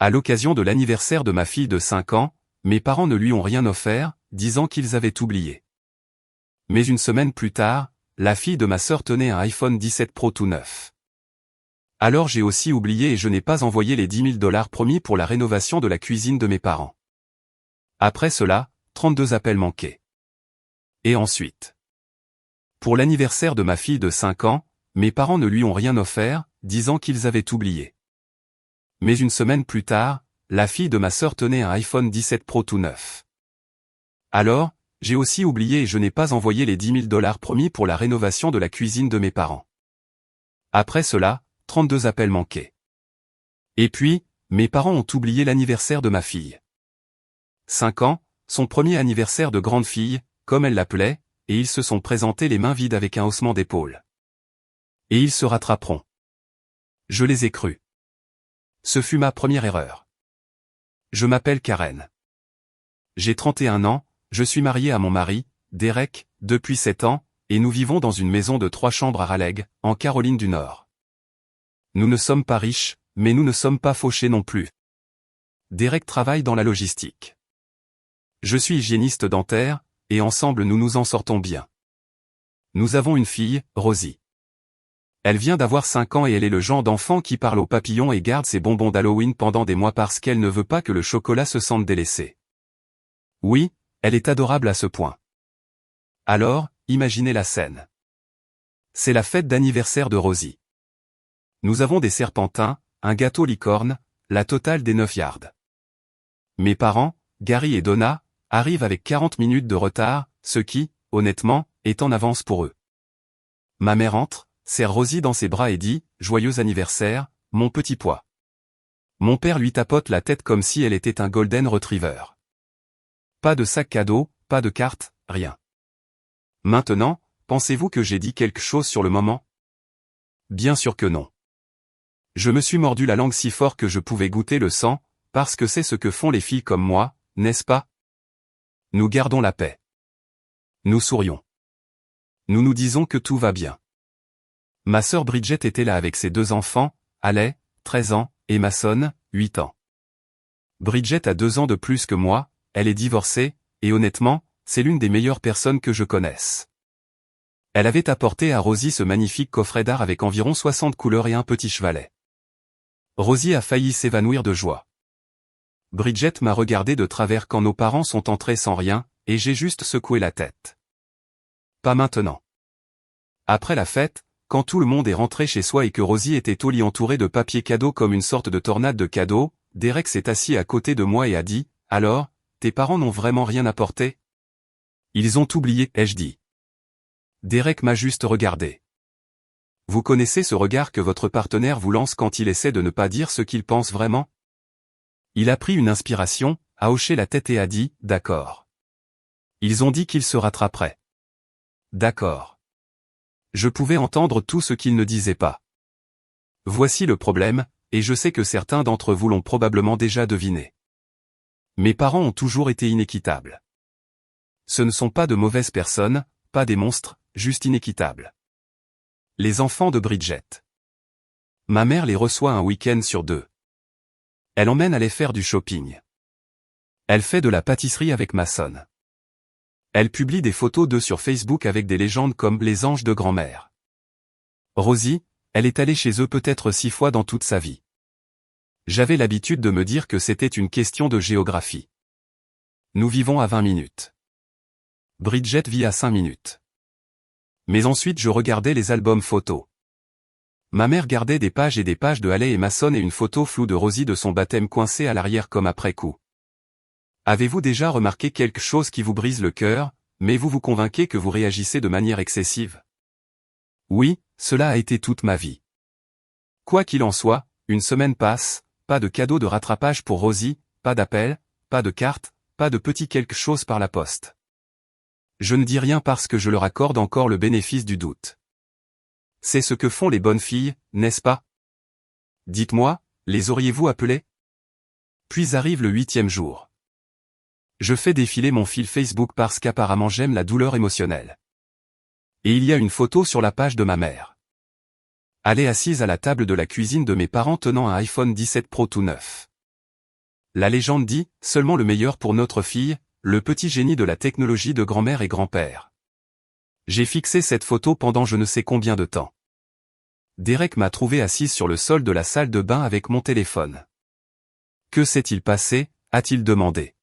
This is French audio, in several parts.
À l'occasion de l'anniversaire de ma fille de 5 ans, mes parents ne lui ont rien offert, disant qu'ils avaient oublié. Mais une semaine plus tard, la fille de ma sœur tenait un iPhone 17 Pro tout neuf. Alors j'ai aussi oublié et je n'ai pas envoyé les 10 000 $ promis pour la rénovation de la cuisine de mes parents. Après cela, 32 appels manqués. Et ensuite, pour l'anniversaire de ma fille de 5 ans, mes parents ne lui ont rien offert, disant qu'ils avaient oublié. Mais une semaine plus tard, la fille de ma sœur tenait un iPhone 17 Pro tout neuf. Alors, j'ai aussi oublié et je n'ai pas envoyé les 10 000 $ promis pour la rénovation de la cuisine de mes parents. Après cela, 32 appels manqués. Et puis, mes parents ont oublié l'anniversaire de ma fille. 5 ans, son premier anniversaire de grande fille, comme elle l'appelait, et ils se sont présentés les mains vides avec un haussement d'épaule. Et ils se rattraperont. Je les ai crus. Ce fut ma première erreur. Je m'appelle Karen. J'ai 31 ans, je suis mariée à mon mari, Derek, depuis 7 ans, et nous vivons dans une maison de 3 chambres à Raleigh, en Caroline du Nord. Nous ne sommes pas riches, mais nous ne sommes pas fauchés non plus. Derek travaille dans la logistique. Je suis hygiéniste dentaire, et ensemble nous nous en sortons bien. Nous avons une fille, Rosie. Elle vient d'avoir 5 ans et elle est le genre d'enfant qui parle aux papillons et garde ses bonbons d'Halloween pendant des mois parce qu'elle ne veut pas que le chocolat se sente délaissé. Oui, elle est adorable à ce point. Alors, imaginez la scène. C'est la fête d'anniversaire de Rosie. Nous avons des serpentins, un gâteau licorne, la totale des 9 yards. Mes parents, Gary et Donna, arrivent avec 40 minutes de retard, ce qui, honnêtement, est en avance pour eux. Ma mère entre, serre Rosie dans ses bras et dit « Joyeux anniversaire, mon petit pois ». Mon père lui tapote la tête comme si elle était un golden retriever. Pas de sac cadeau, pas de carte, rien. Maintenant, pensez-vous que j'ai dit quelque chose sur le moment? Bien sûr que non. Je me suis mordu la langue si fort que je pouvais goûter le sang, parce que c'est ce que font les filles comme moi, n'est-ce pas? Nous gardons la paix. Nous sourions. Nous nous disons que tout va bien. Ma sœur Bridget était là avec ses 2 enfants, Haley, 13 ans, et Mason, 8 ans. Bridget a 2 ans de plus que moi, elle est divorcée, et honnêtement, c'est l'une des meilleures personnes que je connaisse. Elle avait apporté à Rosie ce magnifique coffret d'art avec environ 60 couleurs et un petit chevalet. Rosie a failli s'évanouir de joie. Bridget m'a regardé de travers quand nos parents sont entrés sans rien, et j'ai juste secoué la tête. Pas maintenant. Après la fête, quand tout le monde est rentré chez soi et que Rosie était au lit entourée de papier cadeau comme une sorte de tornade de cadeaux, Derek s'est assis à côté de moi et a dit « Alors, tes parents n'ont vraiment rien apporté ?» Ils ont oublié, ai-je dit. Derek m'a juste regardé. Vous connaissez ce regard que votre partenaire vous lance quand il essaie de ne pas dire ce qu'il pense vraiment? Il a pris une inspiration, a hoché la tête et a dit « D'accord. » Ils ont dit qu'ils se rattraperaient. D'accord. Je pouvais entendre tout ce qu'ils ne disaient pas. Voici le problème, et je sais que certains d'entre vous l'ont probablement déjà deviné. Mes parents ont toujours été inéquitables. Ce ne sont pas de mauvaises personnes, pas des monstres, juste inéquitables. Les enfants de Bridget. Ma mère les reçoit un week-end sur 2. Elle emmène aller faire du shopping. Elle fait de la pâtisserie avec Mason. Elle publie des photos d'eux sur Facebook avec des légendes comme les anges de grand-mère. Rosie, elle est allée chez eux peut-être 6 fois dans toute sa vie. J'avais l'habitude de me dire que c'était une question de géographie. Nous vivons à 20 minutes. Bridget vit à 5 minutes. Mais ensuite je regardais les albums photos. Ma mère gardait des pages et des pages de Haley et Mason et une photo floue de Rosie de son baptême coincée à l'arrière comme après coup. Avez-vous déjà remarqué quelque chose qui vous brise le cœur, mais vous vous convainquez que vous réagissez de manière excessive? Oui, cela a été toute ma vie. Quoi qu'il en soit, une semaine passe, pas de cadeau de rattrapage pour Rosie, pas d'appel, pas de carte, pas de petit quelque chose par la poste. Je ne dis rien parce que je leur accorde encore le bénéfice du doute. C'est ce que font les bonnes filles, n'est-ce pas? Dites-moi, les auriez-vous appelées? Puis arrive le 8e jour. Je fais défiler mon fil Facebook parce qu'apparemment j'aime la douleur émotionnelle. Et il y a une photo sur la page de ma mère. Elle est assise à la table de la cuisine de mes parents tenant un iPhone 17 Pro tout neuf. La légende dit, seulement le meilleur pour notre fille, le petit génie de la technologie de grand-mère et grand-père. J'ai fixé cette photo pendant je ne sais combien de temps. Derek m'a trouvé assise sur le sol de la salle de bain avec mon téléphone. Que s'est-il passé, a-t-il demandé.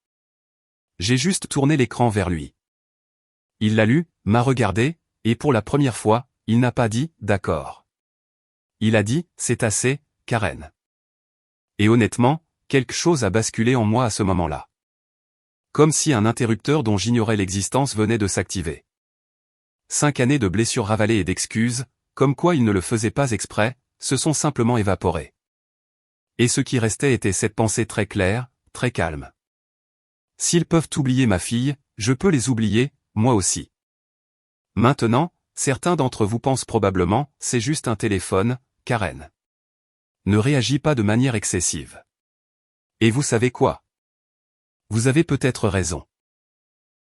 J'ai juste tourné l'écran vers lui. Il l'a lu, m'a regardé, et pour la première fois, il n'a pas dit « d'accord ». Il a dit « c'est assez, Karen ». Et honnêtement, quelque chose a basculé en moi à ce moment-là. Comme si un interrupteur dont j'ignorais l'existence venait de s'activer. 5 années de blessures ravalées et d'excuses, comme quoi il ne le faisait pas exprès, se sont simplement évaporées. Et ce qui restait était cette pensée très claire, très calme. S'ils peuvent oublier ma fille, je peux les oublier, moi aussi. Maintenant, certains d'entre vous pensent probablement, c'est juste un téléphone, Karen. Ne réagis pas de manière excessive. Et vous savez quoi? Vous avez peut-être raison.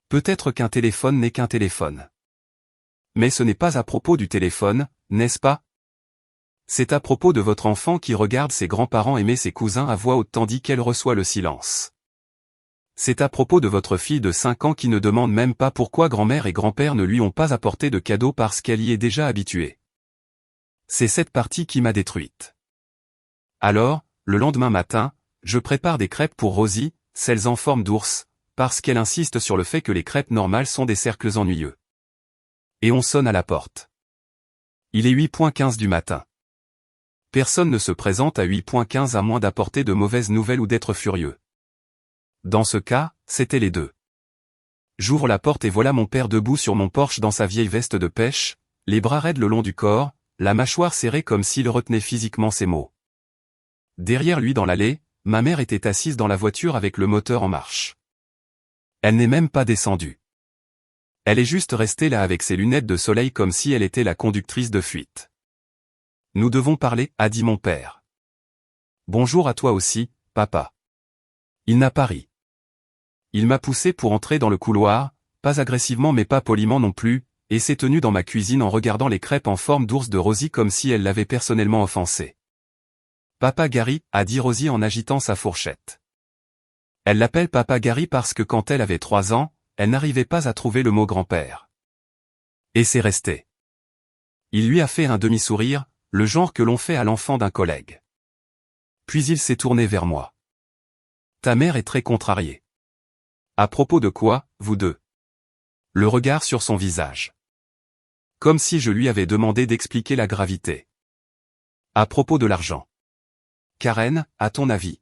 Peut-être qu'un téléphone n'est qu'un téléphone. Mais ce n'est pas à propos du téléphone, n'est-ce pas? C'est à propos de votre enfant qui regarde ses grands-parents aimer ses cousins à voix haute tandis qu'elle reçoit le silence. C'est à propos de votre fille de 5 ans qui ne demande même pas pourquoi grand-mère et grand-père ne lui ont pas apporté de cadeaux parce qu'elle y est déjà habituée. C'est cette partie qui m'a détruite. Alors, le lendemain matin, je prépare des crêpes pour Rosie, celles en forme d'ours, parce qu'elle insiste sur le fait que les crêpes normales sont des cercles ennuyeux. Et on sonne à la porte. Il est 8h15 du matin. Personne ne se présente à 8h15 à moins d'apporter de mauvaises nouvelles ou d'être furieux. Dans ce cas, c'était les deux. J'ouvre la porte et voilà mon père debout sur mon porche dans sa vieille veste de pêche, les bras raides le long du corps, la mâchoire serrée comme s'il retenait physiquement ses mots. Derrière lui dans l'allée, ma mère était assise dans la voiture avec le moteur en marche. Elle n'est même pas descendue. Elle est juste restée là avec ses lunettes de soleil comme si elle était la conductrice de fuite. Nous devons parler, a dit mon père. Bonjour à toi aussi, papa. Il n'a pas ri. Il m'a poussé pour entrer dans le couloir, pas agressivement mais pas poliment non plus, et s'est tenu dans ma cuisine en regardant les crêpes en forme d'ours de Rosie comme si elle l'avait personnellement offensé. Papa Gary, a dit Rosie en agitant sa fourchette. Elle l'appelle Papa Gary parce que quand elle avait 3 ans, elle n'arrivait pas à trouver le mot grand-père. Et c'est resté. Il lui a fait un demi-sourire, le genre que l'on fait à l'enfant d'un collègue. Puis il s'est tourné vers moi. Ta mère est très contrariée. À propos de quoi, vous deux? Le regard sur son visage. Comme si je lui avais demandé d'expliquer la gravité. À propos de l'argent. Karen, à ton avis?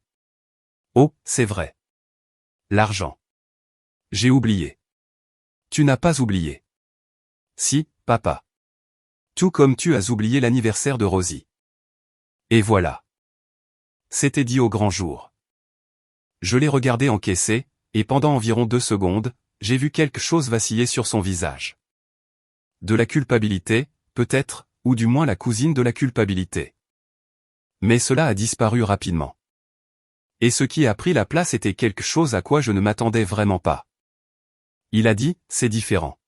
Oh, c'est vrai. L'argent. J'ai oublié. Tu n'as pas oublié. Si, papa. Tout comme tu as oublié l'anniversaire de Rosie. Et voilà. C'était dit au grand jour. Je l'ai regardé encaisser, et pendant environ 2 secondes, j'ai vu quelque chose vaciller sur son visage. De la culpabilité, peut-être, ou du moins la cousine de la culpabilité. Mais cela a disparu rapidement. Et ce qui a pris la place était quelque chose à quoi je ne m'attendais vraiment pas. Il a dit, c'est différent.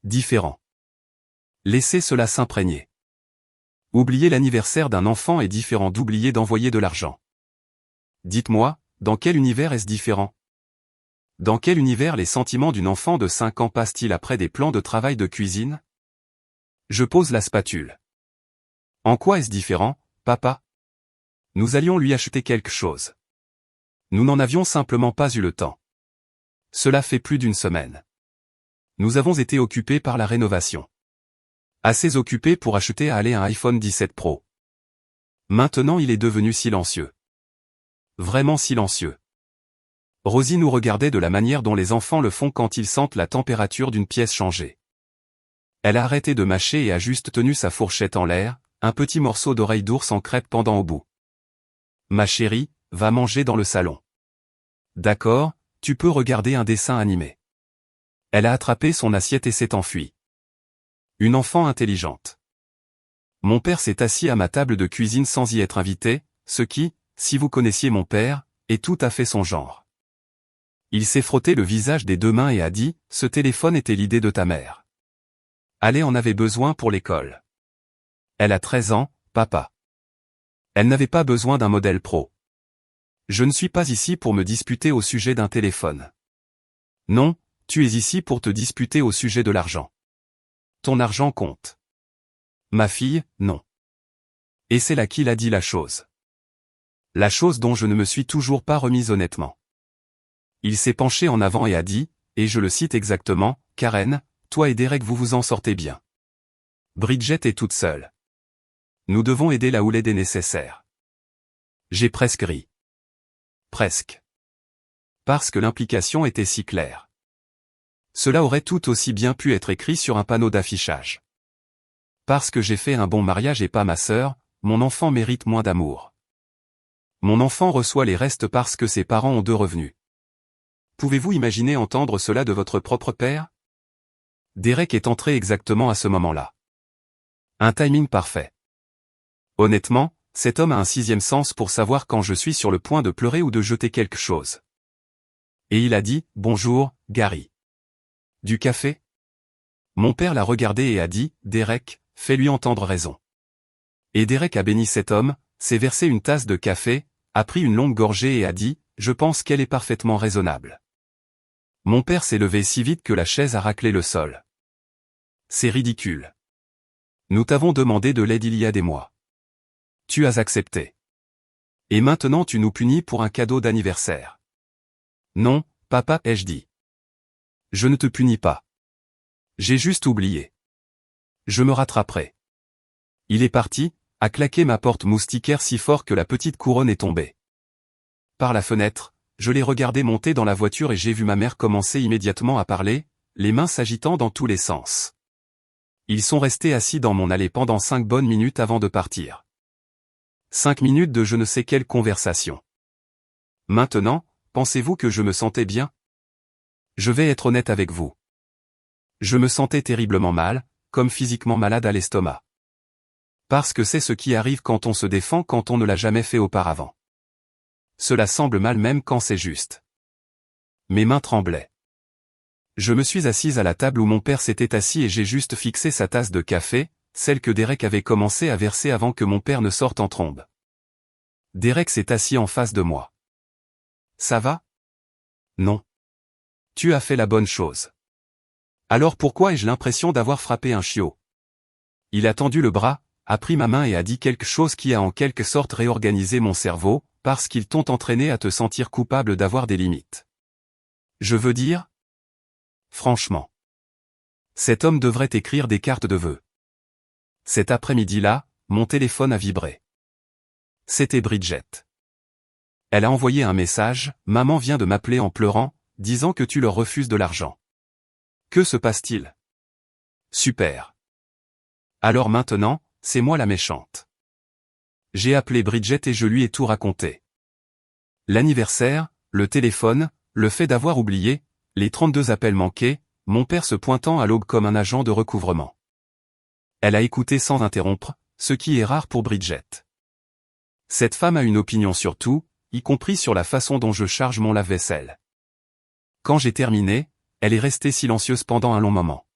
Différent. Laissez cela s'imprégner. Oublier l'anniversaire d'un enfant est différent d'oublier d'envoyer de l'argent. Dites-moi, dans quel univers est-ce différent? Dans quel univers les sentiments d'une enfant de 5 ans passent-ils après des plans de travail de cuisine? Je pose la spatule. En quoi est-ce différent, papa? Nous allions lui acheter quelque chose. Nous n'en avions simplement pas eu le temps. Cela fait plus d'1 semaine. Nous avons été occupés par la rénovation. Assez occupés pour acheter à aller un iPhone 17 Pro. Maintenant il est devenu silencieux. Vraiment silencieux. Rosie nous regardait de la manière dont les enfants le font quand ils sentent la température d'une pièce changer. Elle a arrêté de mâcher et a juste tenu sa fourchette en l'air, un petit morceau d'oreille d'ours en crêpe pendant au bout. Ma chérie, va manger dans le salon. D'accord, tu peux regarder un dessin animé. Elle a attrapé son assiette et s'est enfuie. Une enfant intelligente. Mon père s'est assis à ma table de cuisine sans y être invité, ce qui, si vous connaissiez mon père, est tout à fait son genre. Il s'est frotté le visage des 2 mains et a dit, ce téléphone était l'idée de ta mère. Elle en avait besoin pour l'école. Elle a 13 ans, papa. Elle n'avait pas besoin d'un modèle pro. Je ne suis pas ici pour me disputer au sujet d'un téléphone. Non, tu es ici pour te disputer au sujet de l'argent. Ton argent compte. Ma fille, non. Et c'est là qu'il a dit la chose. La chose dont je ne me suis toujours pas remise honnêtement. Il s'est penché en avant et a dit, et je le cite exactement, « Karen, toi et Derek vous vous en sortez bien. Bridget est toute seule. Nous devons aider là où l'aide est nécessaire. » J'ai presque ri. Presque. Parce que l'implication était si claire. Cela aurait tout aussi bien pu être écrit sur un panneau d'affichage. Parce que j'ai fait un bon mariage et pas ma sœur, mon enfant mérite moins d'amour. Mon enfant reçoit les restes parce que ses parents ont 2 revenus. Pouvez-vous imaginer entendre cela de votre propre père? Derek est entré exactement à ce moment-là. Un timing parfait. Honnêtement, cet homme a un 6e sens pour savoir quand je suis sur le point de pleurer ou de jeter quelque chose. Et il a dit, « Bonjour, Gary. Du café ?» Mon père l'a regardé et a dit, « Derek, fais-lui entendre raison. » Et Derek a béni cet homme, s'est versé une tasse de café, a pris une longue gorgée et a dit, « Je pense qu'elle est parfaitement raisonnable. » Mon père s'est levé si vite que la chaise a raclé le sol. C'est ridicule. Nous t'avons demandé de l'aide il y a des mois. Tu as accepté. Et maintenant tu nous punis pour un cadeau d'anniversaire. Non, papa, ai-je dit. Je ne te punis pas. J'ai juste oublié. Je me rattraperai. Il est parti, a claqué ma porte moustiquaire si fort que la petite couronne est tombée. Par la fenêtre, je l'ai regardé monter dans la voiture et j'ai vu ma mère commencer immédiatement à parler, les mains s'agitant dans tous les sens. Ils sont restés assis dans mon allée pendant 5 bonnes minutes avant de partir. 5 minutes de je ne sais quelle conversation. Maintenant, pensez-vous que je me sentais bien? Je vais être honnête avec vous. Je me sentais terriblement mal, comme physiquement malade à l'estomac. Parce que c'est ce qui arrive quand on se défend quand on ne l'a jamais fait auparavant. Cela semble mal même quand c'est juste. Mes mains tremblaient. Je me suis assise à la table où mon père s'était assis et j'ai juste fixé sa tasse de café, celle que Derek avait commencé à verser avant que mon père ne sorte en trombe. Derek s'est assis en face de moi. Ça va? Non. Tu as fait la bonne chose. Alors pourquoi ai-je l'impression d'avoir frappé un chiot? Il a tendu le bras, a pris ma main et a dit quelque chose qui a en quelque sorte réorganisé mon cerveau, parce qu'ils t'ont entraîné à te sentir coupable d'avoir des limites. Je veux dire? Franchement. Cet homme devrait écrire des cartes de vœux. Cet après-midi-là, mon téléphone a vibré. C'était Bridget. Elle a envoyé un message, « Maman vient de m'appeler en pleurant, disant que tu leur refuses de l'argent. Que se passe-t-il? » Super. Alors maintenant, c'est moi la méchante. J'ai appelé Bridget et je lui ai tout raconté. L'anniversaire, le téléphone, le fait d'avoir oublié, les 32 appels manqués, mon père se pointant à l'aube comme un agent de recouvrement. Elle a écouté sans interrompre, ce qui est rare pour Bridget. Cette femme a une opinion sur tout, y compris sur la façon dont je charge mon lave-vaisselle. Quand j'ai terminé, elle est restée silencieuse pendant un long moment.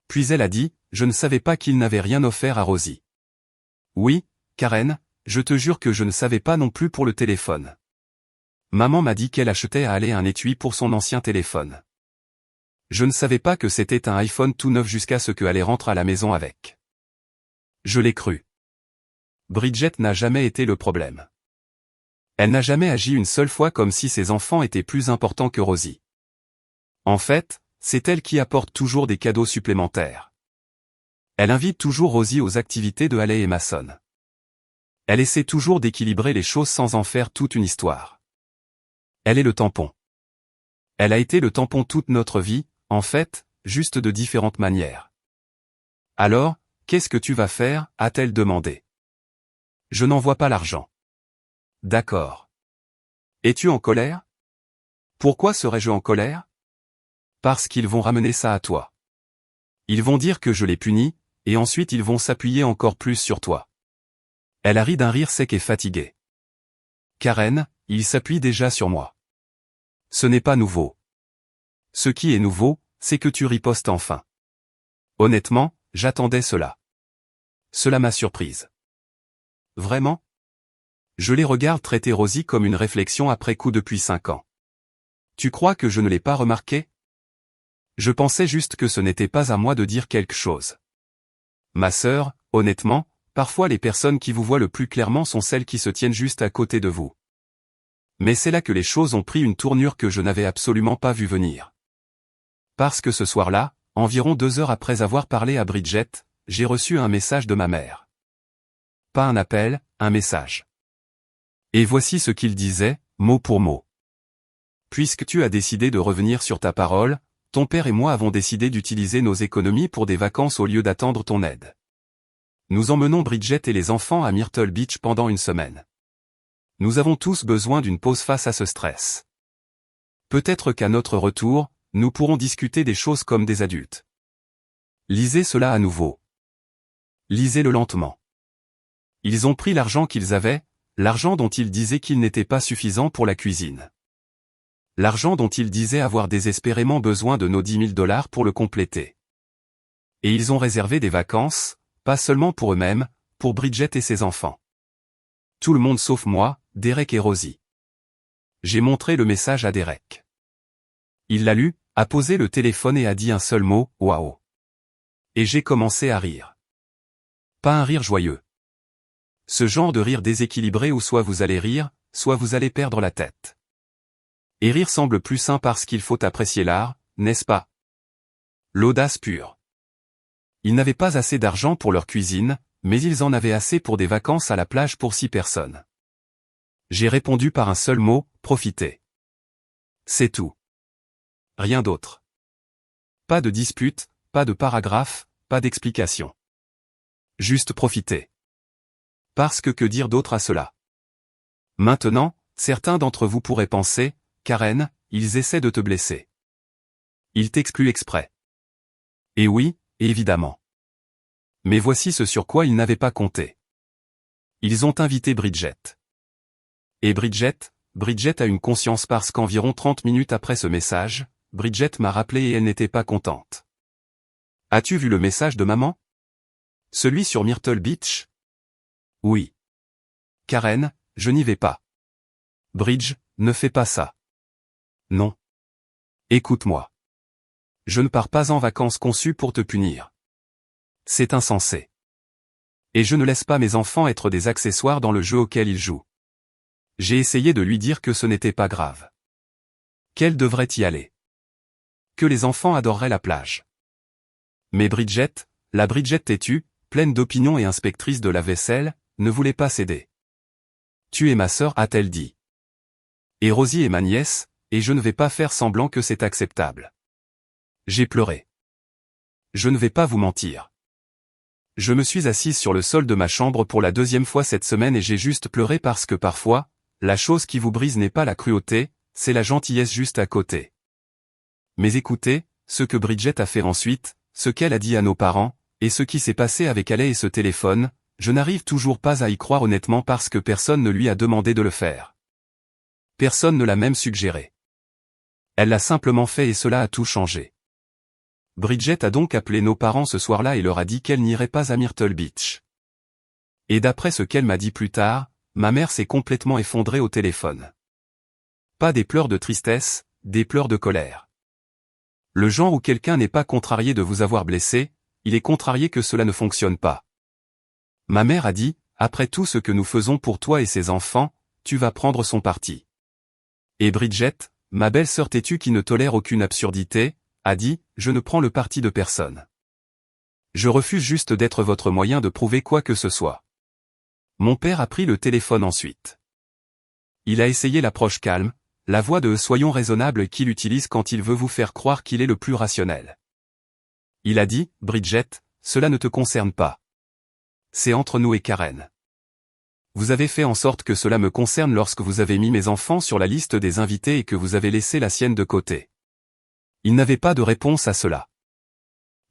Puis elle a dit, « Je ne savais pas qu'il n'avait rien offert à Rosie. » Oui, Karen, je te jure que je ne savais pas non plus pour le téléphone. Maman m'a dit qu'elle achetait à aller un étui pour son ancien téléphone. Je ne savais pas que c'était un iPhone tout neuf jusqu'à ce qu'elle rentre à la maison avec. Je l'ai cru. Bridget n'a jamais été le problème. Elle n'a jamais agi une seule fois comme si ses enfants étaient plus importants que Rosie. En fait, c'est elle qui apporte toujours des cadeaux supplémentaires. Elle invite toujours Rosie aux activités de Halley et Mason. Elle essaie toujours d'équilibrer les choses sans en faire toute une histoire. Elle est le tampon. Elle a été le tampon toute notre vie, en fait, juste de différentes manières. Alors, qu'est-ce que tu vas faire, a-t-elle demandé. Je n'en vois pas l'argent. D'accord. Es-tu en colère? Pourquoi serais-je en colère? Parce qu'ils vont ramener ça à toi. Ils vont dire que je les punis, et ensuite ils vont s'appuyer encore plus sur toi. Elle a ri d'un rire sec et fatigué. Karen, ils s'appuient déjà sur moi. Ce n'est pas nouveau. Ce qui est nouveau, c'est que tu ripostes enfin. Honnêtement, j'attendais cela. Cela m'a surprise. Vraiment? Je les regarde traiter Rosie comme une réflexion après coup depuis 5 ans. Tu crois que je ne l'ai pas remarqué? Je pensais juste que ce n'était pas à moi de dire quelque chose. Ma sœur, honnêtement, parfois les personnes qui vous voient le plus clairement sont celles qui se tiennent juste à côté de vous. Mais c'est là que les choses ont pris une tournure que je n'avais absolument pas vu venir. Parce que ce soir-là, environ 2 heures après avoir parlé à Bridget, j'ai reçu un message de ma mère. Pas un appel, un message. Et voici ce qu'il disait, mot pour mot. Puisque tu as décidé de revenir sur ta parole, ton père et moi avons décidé d'utiliser nos économies pour des vacances au lieu d'attendre ton aide. Nous emmenons Bridget et les enfants à Myrtle Beach pendant une semaine. Nous avons tous besoin d'une pause face à ce stress. Peut-être qu'à notre retour, nous pourrons discuter des choses comme des adultes. Lisez cela à nouveau. Lisez-le lentement. Ils ont pris l'argent qu'ils avaient, l'argent dont ils disaient qu'il n'était pas suffisant pour la cuisine. L'argent dont ils disaient avoir désespérément besoin de nos $10 000 pour le compléter. Et ils ont réservé des vacances, pas seulement pour eux-mêmes, pour Bridget et ses enfants. Tout le monde sauf moi, Derek et Rosie. J'ai montré le message à Derek. Il l'a lu, a posé le téléphone et a dit un seul mot, « Waouh ». Et j'ai commencé à rire. Pas un rire joyeux. Ce genre de rire déséquilibré où soit vous allez rire, soit vous allez perdre la tête. Et rire semble plus sain parce qu'il faut apprécier l'art, n'est-ce pas? L'audace pure. Ils n'avaient pas assez d'argent pour leur cuisine, mais ils en avaient assez pour des vacances à la plage pour 6 personnes. J'ai répondu par un seul mot, profiter. C'est tout. Rien d'autre. Pas de dispute, pas de paragraphe, pas d'explication. Juste profiter. Parce que dire d'autre à cela? Maintenant, certains d'entre vous pourraient penser, Karen, ils essaient de te blesser. Ils t'excluent exprès. Et oui, évidemment. Mais voici ce sur quoi ils n'avaient pas compté. Ils ont invité Bridget. Et Bridget a une conscience parce qu'environ 30 minutes après ce message, Bridget m'a rappelé et elle n'était pas contente. As-tu vu le message de maman? Celui sur Myrtle Beach? Oui. Karen, je n'y vais pas. Bridge, ne fais pas ça. Non. Écoute-moi. Je ne pars pas en vacances conçues pour te punir. C'est insensé. Et je ne laisse pas mes enfants être des accessoires dans le jeu auquel ils jouent. J'ai essayé de lui dire que ce n'était pas grave. Qu'elle devrait y aller. Que les enfants adoreraient la plage. Mais Bridget, la Bridget têtue, pleine d'opinions et inspectrice de la vaisselle, ne voulait pas céder. Tu es ma sœur, a-t-elle dit. Et Rosie est ma nièce, et je ne vais pas faire semblant que c'est acceptable. J'ai pleuré. Je ne vais pas vous mentir. Je me suis assise sur le sol de ma chambre pour la 2e fois cette semaine et j'ai juste pleuré parce que parfois, la chose qui vous brise n'est pas la cruauté, c'est la gentillesse juste à côté. Mais écoutez, ce que Bridget a fait ensuite, ce qu'elle a dit à nos parents, et ce qui s'est passé avec elle et ce téléphone, je n'arrive toujours pas à y croire honnêtement parce que personne ne lui a demandé de le faire. Personne ne l'a même suggéré. Elle l'a simplement fait et cela a tout changé. Bridget a donc appelé nos parents ce soir-là et leur a dit qu'elle n'irait pas à Myrtle Beach. Et d'après ce qu'elle m'a dit plus tard, ma mère s'est complètement effondrée au téléphone. Pas des pleurs de tristesse, des pleurs de colère. Le genre où quelqu'un n'est pas contrarié de vous avoir blessé, il est contrarié que cela ne fonctionne pas. Ma mère a dit, après tout ce que nous faisons pour toi et ses enfants, tu vas prendre son parti. Et Bridget, ma belle-sœur têtue qui ne tolère aucune absurdité, a dit, je ne prends le parti de personne. Je refuse juste d'être votre moyen de prouver quoi que ce soit. Mon père a pris le téléphone ensuite. Il a essayé l'approche calme, la voix de soyons raisonnables qu'il utilise quand il veut vous faire croire qu'il est le plus rationnel. Il a dit, Bridget, cela ne te concerne pas. C'est entre nous et Karen. Vous avez fait en sorte que cela me concerne lorsque vous avez mis mes enfants sur la liste des invités et que vous avez laissé la sienne de côté. Il n'avait pas de réponse à cela.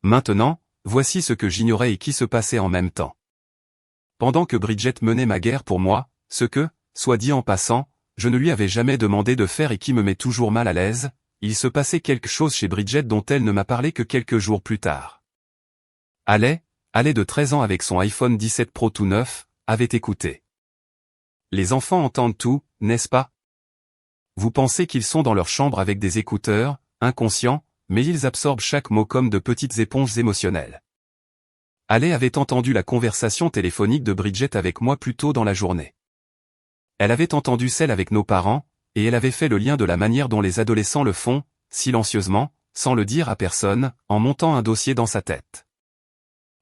Maintenant, voici ce que j'ignorais et qui se passait en même temps. Pendant que Bridget menait ma guerre pour moi, ce que, soit dit en passant, je ne lui avais jamais demandé de faire et qui me met toujours mal à l'aise, il se passait quelque chose chez Bridget dont elle ne m'a parlé que quelques jours plus tard. Allait de 13 ans avec son iPhone 17 Pro tout neuf, avait écouté. Les enfants entendent tout, n'est-ce pas? Vous pensez qu'ils sont dans leur chambre avec des écouteurs, inconscients, mais ils absorbent chaque mot comme de petites éponges émotionnelles. Haley avait entendu la conversation téléphonique de Bridget avec moi plus tôt dans la journée. Elle avait entendu celle avec nos parents, et elle avait fait le lien de la manière dont les adolescents le font, silencieusement, sans le dire à personne, en montant un dossier dans sa tête.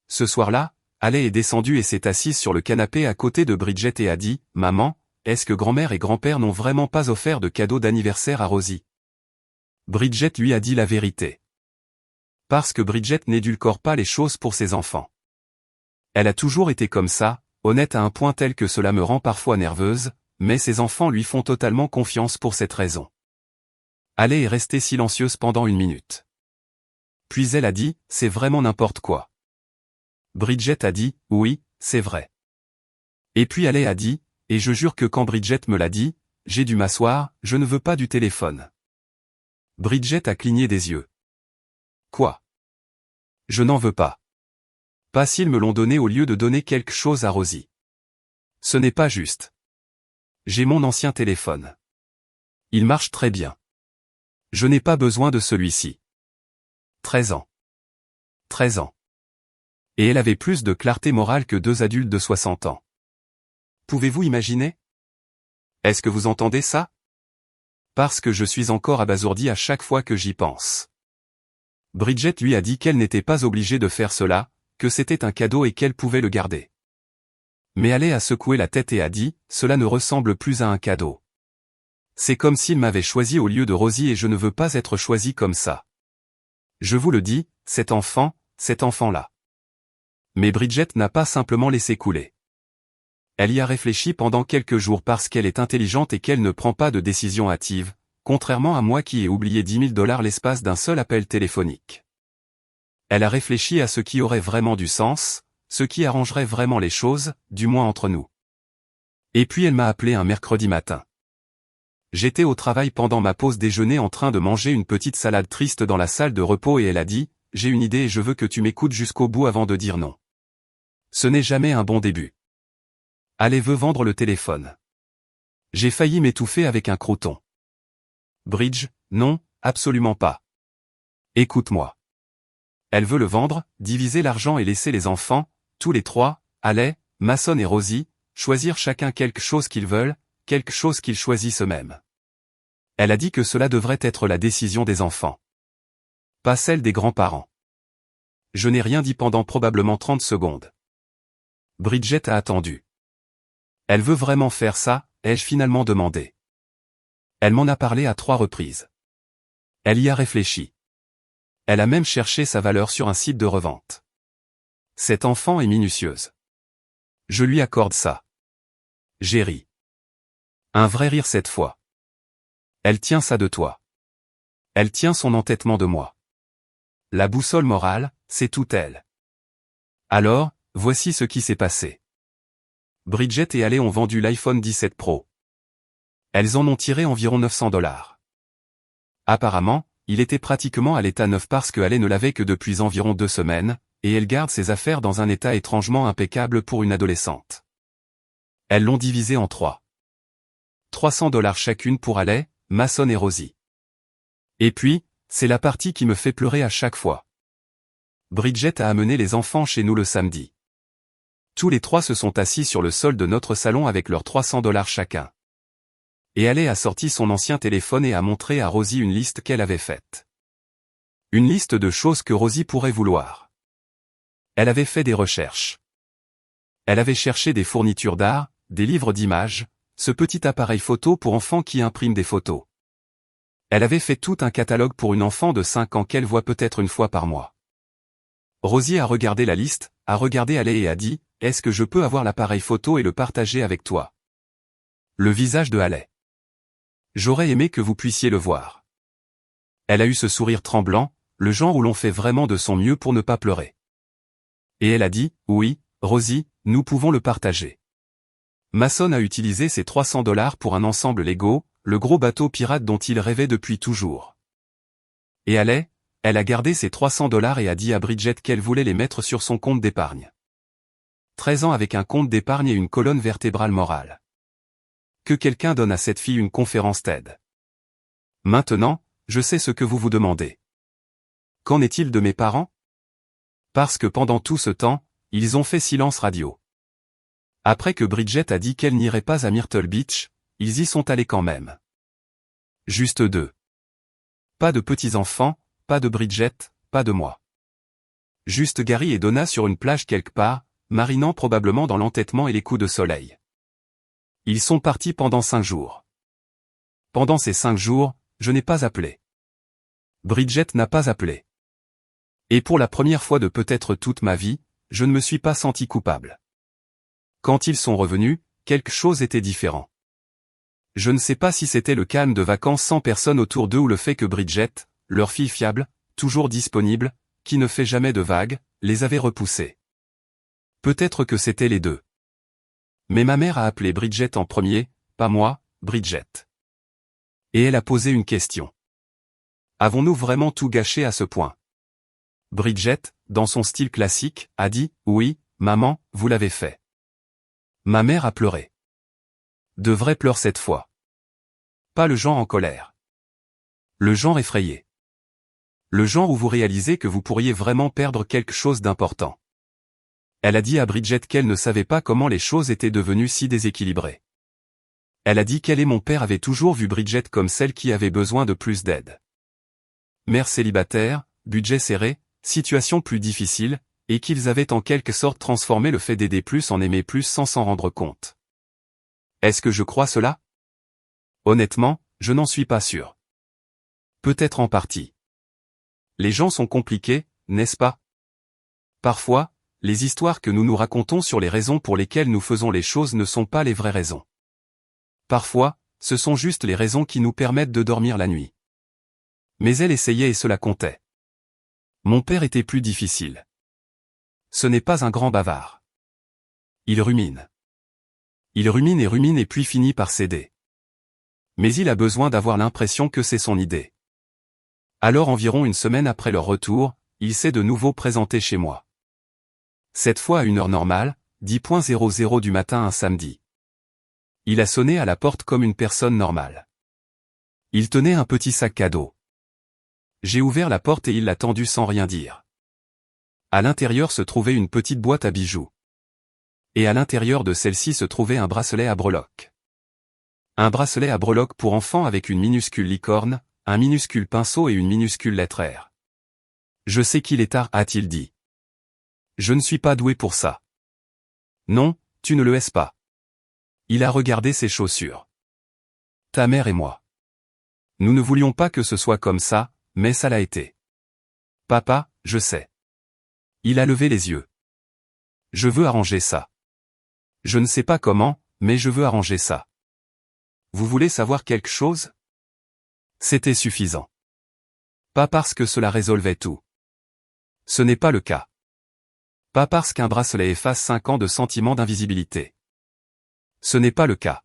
Ce soir-là, Haley est descendue et s'est assise sur le canapé à côté de Bridget et a dit « Maman, est-ce que grand-mère et grand-père n'ont vraiment pas offert de cadeau d'anniversaire à Rosie ?» Bridget lui a dit la vérité. Parce que Bridget n'édulcore pas les choses pour ses enfants. Elle a toujours été comme ça, honnête à un point tel que cela me rend parfois nerveuse, mais ses enfants lui font totalement confiance pour cette raison. Haley est restée silencieuse pendant 1 minute. Puis elle a dit « C'est vraiment n'importe quoi ». Bridget a dit « Oui, c'est vrai ». Et puis Haley a dit « Et je jure que quand Bridget me l'a dit, j'ai dû m'asseoir, je ne veux pas du téléphone ». Bridget a cligné des yeux. Quoi? Je n'en veux pas. Pas s'ils me l'ont donné au lieu de donner quelque chose à Rosie. Ce n'est pas juste. J'ai mon ancien téléphone. Il marche très bien. Je n'ai pas besoin de celui-ci. 13 ans. 13 ans. Et elle avait plus de clarté morale que 2 adultes de 60 ans. Pouvez-vous imaginer? Est-ce que vous entendez ça? Parce que je suis encore abasourdi à chaque fois que j'y pense. Bridget lui a dit qu'elle n'était pas obligée de faire cela, que c'était un cadeau et qu'elle pouvait le garder. Mais Haley a secoué la tête et a dit, cela ne ressemble plus à un cadeau. C'est comme s'il m'avait choisi au lieu de Rosie et je ne veux pas être choisi comme ça. Je vous le dis, cet enfant-là. Mais Bridget n'a pas simplement laissé couler. Elle y a réfléchi pendant quelques jours parce qu'elle est intelligente et qu'elle ne prend pas de décision hâtive, contrairement à moi qui ai oublié $10 000 l'espace d'un seul appel téléphonique. Elle a réfléchi à ce qui aurait vraiment du sens, ce qui arrangerait vraiment les choses, du moins entre nous. Et puis elle m'a appelé un mercredi matin. J'étais au travail pendant ma pause déjeuner en train de manger une petite salade triste dans la salle de repos et elle a dit, « J'ai une idée et je veux que tu m'écoutes jusqu'au bout avant de dire non. » Ce n'est jamais un bon début. Haley veut vendre le téléphone. J'ai failli m'étouffer avec un croûton. Bridge, non, absolument pas. Écoute-moi. Elle veut le vendre, diviser l'argent et laisser les enfants, tous les 3, Haley, Mason et Rosie, choisir chacun quelque chose qu'ils veulent, quelque chose qu'ils choisissent eux-mêmes. Elle a dit que cela devrait être la décision des enfants. Pas celle des grands-parents. Je n'ai rien dit pendant probablement 30 secondes. Bridget a attendu. Elle veut vraiment faire ça, ai-je finalement demandé. Elle m'en a parlé à 3 reprises. Elle y a réfléchi. Elle a même cherché sa valeur sur un site de revente. Cet enfant est minutieuse. Je lui accorde ça. J'ai ri. Un vrai rire cette fois. Elle tient ça de toi. Elle tient son entêtement de moi. La boussole morale, c'est tout elle. Alors, voici ce qui s'est passé. Bridget et Haley ont vendu l'iPhone 17 Pro. Elles en ont tiré environ $900. Apparemment, il était pratiquement à l'état neuf parce que Haley ne l'avait que depuis environ 2 semaines, et elle garde ses affaires dans un état étrangement impeccable pour une adolescente. Elles l'ont divisé en 3. $300 chacune pour Haley, Mason et Rosie. Et puis, c'est la partie qui me fait pleurer à chaque fois. Bridget a amené les enfants chez nous le samedi. Tous les 3 se sont assis sur le sol de notre salon avec leurs $300 chacun. Et Haley a sorti son ancien téléphone et a montré à Rosie une liste qu'elle avait faite. Une liste de choses que Rosie pourrait vouloir. Elle avait fait des recherches. Elle avait cherché des fournitures d'art, des livres d'images, ce petit appareil photo pour enfants qui imprime des photos. Elle avait fait tout un catalogue pour une enfant de 5 ans qu'elle voit peut-être une fois par mois. Rosie a regardé la liste, a regardé Haley et a dit, « Est-ce que je peux avoir l'appareil photo et le partager avec toi ?» Le visage de Haley. J'aurais aimé que vous puissiez le voir. Elle a eu ce sourire tremblant, le genre où l'on fait vraiment de son mieux pour ne pas pleurer. Et elle a dit, oui, Rosie, nous pouvons le partager. Mason a utilisé ses $300 pour un ensemble Lego, le gros bateau pirate dont il rêvait depuis toujours. Et Haley, elle a gardé ses $300 et a dit à Bridget qu'elle voulait les mettre sur son compte d'épargne. 13 ans avec un compte d'épargne et une colonne vertébrale morale. Que quelqu'un donne à cette fille une conférence TED. Maintenant, je sais ce que vous vous demandez. Qu'en est-il de mes parents? Parce que pendant tout ce temps, ils ont fait silence radio. Après que Bridget a dit qu'elle n'irait pas à Myrtle Beach, ils y sont allés quand même. Juste deux. Pas de petits-enfants, pas de Bridget, pas de moi. Juste Gary et Donna sur une plage quelque part, marinant probablement dans l'entêtement et les coups de soleil. Ils sont partis pendant 5 jours. Pendant ces 5 jours, je n'ai pas appelé. Bridget n'a pas appelé. Et pour la première fois de peut-être toute ma vie, je ne me suis pas senti coupable. Quand ils sont revenus, quelque chose était différent. Je ne sais pas si c'était le calme de vacances sans personne autour d'eux ou le fait que Bridget, leur fille fiable, toujours disponible, qui ne fait jamais de vagues, les avait repoussés. Peut-être que c'était les deux. Mais ma mère a appelé Bridget en premier, pas moi, Bridget. Et elle a posé une question. Avons-nous vraiment tout gâché à ce point? Bridget, dans son style classique, a dit « Oui, maman, vous l'avez fait ». Ma mère a pleuré. De vrais pleurs cette fois. Pas le genre en colère. Le genre effrayé. Le genre où vous réalisez que vous pourriez vraiment perdre quelque chose d'important. Elle a dit à Bridget qu'elle ne savait pas comment les choses étaient devenues si déséquilibrées. Elle a dit qu'elle et mon père avaient toujours vu Bridget comme celle qui avait besoin de plus d'aide. Mère célibataire, budget serré, situation plus difficile, et qu'ils avaient en quelque sorte transformé le fait d'aider plus en aimer plus sans s'en rendre compte. Est-ce que je crois cela? Honnêtement, je n'en suis pas sûr. Peut-être en partie. Les gens sont compliqués, n'est-ce pas? Parfois, les histoires que nous nous racontons sur les raisons pour lesquelles nous faisons les choses ne sont pas les vraies raisons. Parfois, ce sont juste les raisons qui nous permettent de dormir la nuit. Mais elle essayait et cela comptait. Mon père était plus difficile. Ce n'est pas un grand bavard. Il rumine. Il rumine et puis finit par céder. Mais il a besoin d'avoir l'impression que c'est son idée. Alors environ une semaine après leur retour, il s'est de nouveau présenté chez moi. Cette fois à une heure normale, 10:00 du matin un samedi. Il a sonné à la porte comme une personne normale. Il tenait un petit sac cadeau. J'ai ouvert la porte et il l'a tendu sans rien dire. À l'intérieur se trouvait une petite boîte à bijoux. Et à l'intérieur de celle-ci se trouvait un bracelet à breloques. Un bracelet à breloques pour enfants avec une minuscule licorne, un minuscule pinceau et une minuscule lettre R. Je sais qu'il est tard, a-t-il dit. Je ne suis pas doué pour ça. Non, tu ne le es pas. Il a regardé ses chaussures. Ta mère et moi. Nous ne voulions pas que ce soit comme ça, mais ça l'a été. Papa, je sais. Il a levé les yeux. Je veux arranger ça. Je ne sais pas comment, mais je veux arranger ça. Vous voulez savoir quelque chose? C'était suffisant. Pas parce que cela résolvait tout. Ce n'est pas le cas. Pas parce qu'un bracelet efface 5 ans de sentiment d'invisibilité. Ce n'est pas le cas.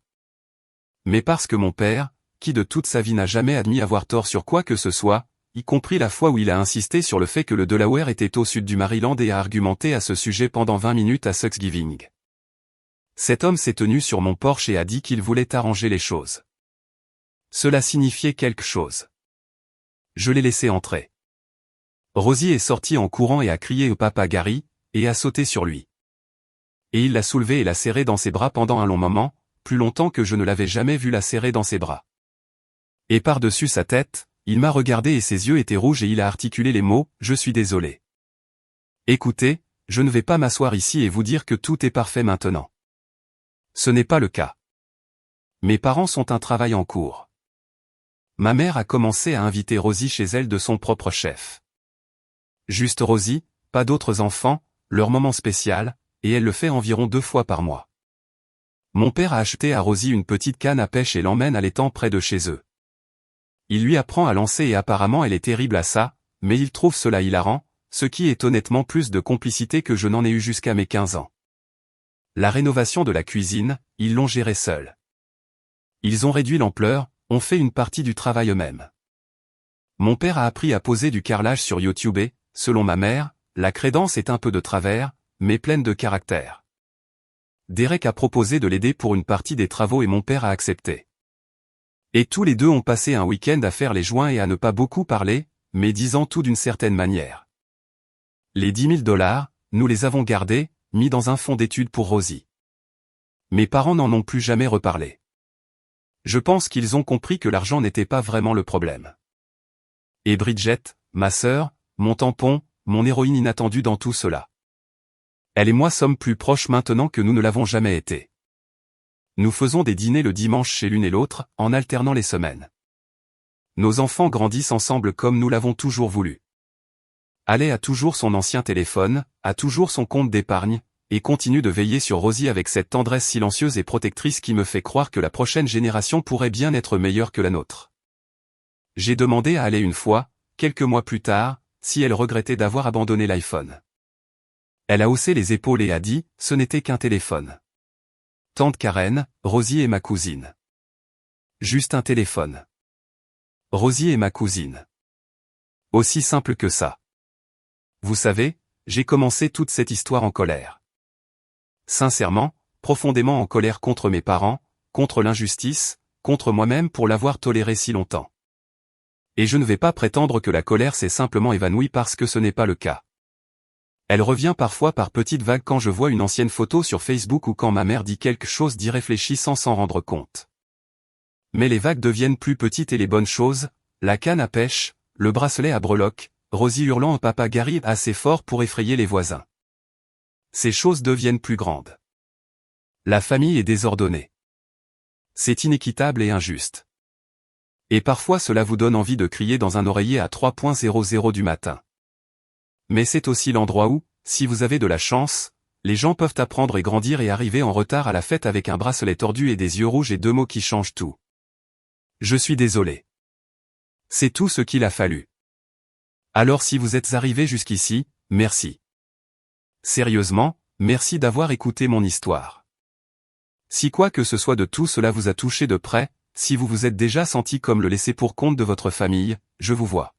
Mais parce que mon père, qui de toute sa vie n'a jamais admis avoir tort sur quoi que ce soit, y compris la fois où il a insisté sur le fait que le Delaware était au sud du Maryland et a argumenté à ce sujet pendant 20 minutes à Thanksgiving. Cet homme s'est tenu sur mon porche et a dit qu'il voulait arranger les choses. Cela signifiait quelque chose. Je l'ai laissé entrer. Rosie est sortie en courant et a crié au papa Gary, et a sauté sur lui. Et il l'a soulevé et l'a serré dans ses bras pendant un long moment, plus longtemps que je ne l'avais jamais vu la serrer dans ses bras. Et par-dessus sa tête, il m'a regardé et ses yeux étaient rouges et il a articulé les mots « Je suis désolé ». Écoutez, je ne vais pas m'asseoir ici et vous dire que tout est parfait maintenant. Ce n'est pas le cas. Mes parents sont un travail en cours. Ma mère a commencé à inviter Rosie chez elle de son propre chef. Juste Rosie, pas d'autres enfants, leur moment spécial, et elle le fait environ 2 fois par mois. Mon père a acheté à Rosie une petite canne à pêche et l'emmène à l'étang près de chez eux. Il lui apprend à lancer et apparemment elle est terrible à ça, mais il trouve cela hilarant, ce qui est honnêtement plus de complicité que je n'en ai eu jusqu'à mes 15 ans. La rénovation de la cuisine, ils l'ont gérée seuls. Ils ont réduit l'ampleur, ont fait une partie du travail eux-mêmes. Mon père a appris à poser du carrelage sur YouTube et, selon ma mère, la crédence est un peu de travers, mais pleine de caractère. Derek a proposé de l'aider pour une partie des travaux et mon père a accepté. Et tous les deux ont passé un week-end à faire les joints et à ne pas beaucoup parler, mais disant tout d'une certaine manière. Les 10 000 $, nous les avons gardés, mis dans un fonds d'études pour Rosie. Mes parents n'en ont plus jamais reparlé. Je pense qu'ils ont compris que l'argent n'était pas vraiment le problème. Et Bridget, ma sœur, mon tampon, mon héroïne inattendue dans tout cela. Elle et moi sommes plus proches maintenant que nous ne l'avons jamais été. Nous faisons des dîners le dimanche chez l'une et l'autre, en alternant les semaines. Nos enfants grandissent ensemble comme nous l'avons toujours voulu. Ale a toujours son ancien téléphone, a toujours son compte d'épargne, et continue de veiller sur Rosie avec cette tendresse silencieuse et protectrice qui me fait croire que la prochaine génération pourrait bien être meilleure que la nôtre. J'ai demandé à Ale une fois, quelques mois plus tard, si elle regrettait d'avoir abandonné l'iPhone. Elle a haussé les épaules et a dit, ce n'était qu'un téléphone. Tante Karen, Rosie est ma cousine. Juste un téléphone. Rosie est ma cousine. Aussi simple que ça. Vous savez, j'ai commencé toute cette histoire en colère. Sincèrement, profondément en colère contre mes parents, contre l'injustice, contre moi-même pour l'avoir toléré si longtemps. Et je ne vais pas prétendre que la colère s'est simplement évanouie parce que ce n'est pas le cas. Elle revient parfois par petites vagues quand je vois une ancienne photo sur Facebook ou quand ma mère dit quelque chose d'irréfléchi sans s'en rendre compte. Mais les vagues deviennent plus petites et les bonnes choses, la canne à pêche, le bracelet à breloques, Rosie hurlant à papa Gary assez fort pour effrayer les voisins. Ces choses deviennent plus grandes. La famille est désordonnée. C'est inéquitable et injuste. Et parfois cela vous donne envie de crier dans un oreiller à 3:00 du matin. Mais c'est aussi l'endroit où, si vous avez de la chance, les gens peuvent apprendre et grandir et arriver en retard à la fête avec un bracelet tordu et des yeux rouges et 2 mots qui changent tout. Je suis désolé. C'est tout ce qu'il a fallu. Alors si vous êtes arrivé jusqu'ici, merci. Sérieusement, merci d'avoir écouté mon histoire. Si quoi que ce soit de tout cela vous a touché de près, si vous vous êtes déjà senti comme le laissé-pour-compte de votre famille, je vous vois.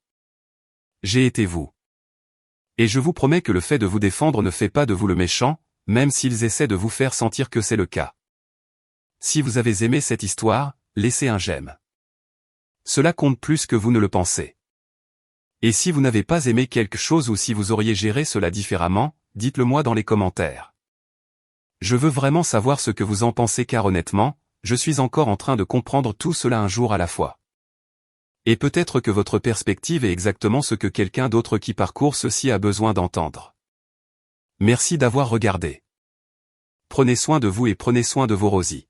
J'ai été vous. Et je vous promets que le fait de vous défendre ne fait pas de vous le méchant, même s'ils essaient de vous faire sentir que c'est le cas. Si vous avez aimé cette histoire, laissez un j'aime. Cela compte plus que vous ne le pensez. Et si vous n'avez pas aimé quelque chose ou si vous auriez géré cela différemment, dites-le moi dans les commentaires. Je veux vraiment savoir ce que vous en pensez car honnêtement, je suis encore en train de comprendre tout cela un jour à la fois. Et peut-être que votre perspective est exactement ce que quelqu'un d'autre qui parcourt ceci a besoin d'entendre. Merci d'avoir regardé. Prenez soin de vous et prenez soin de vos Rosie.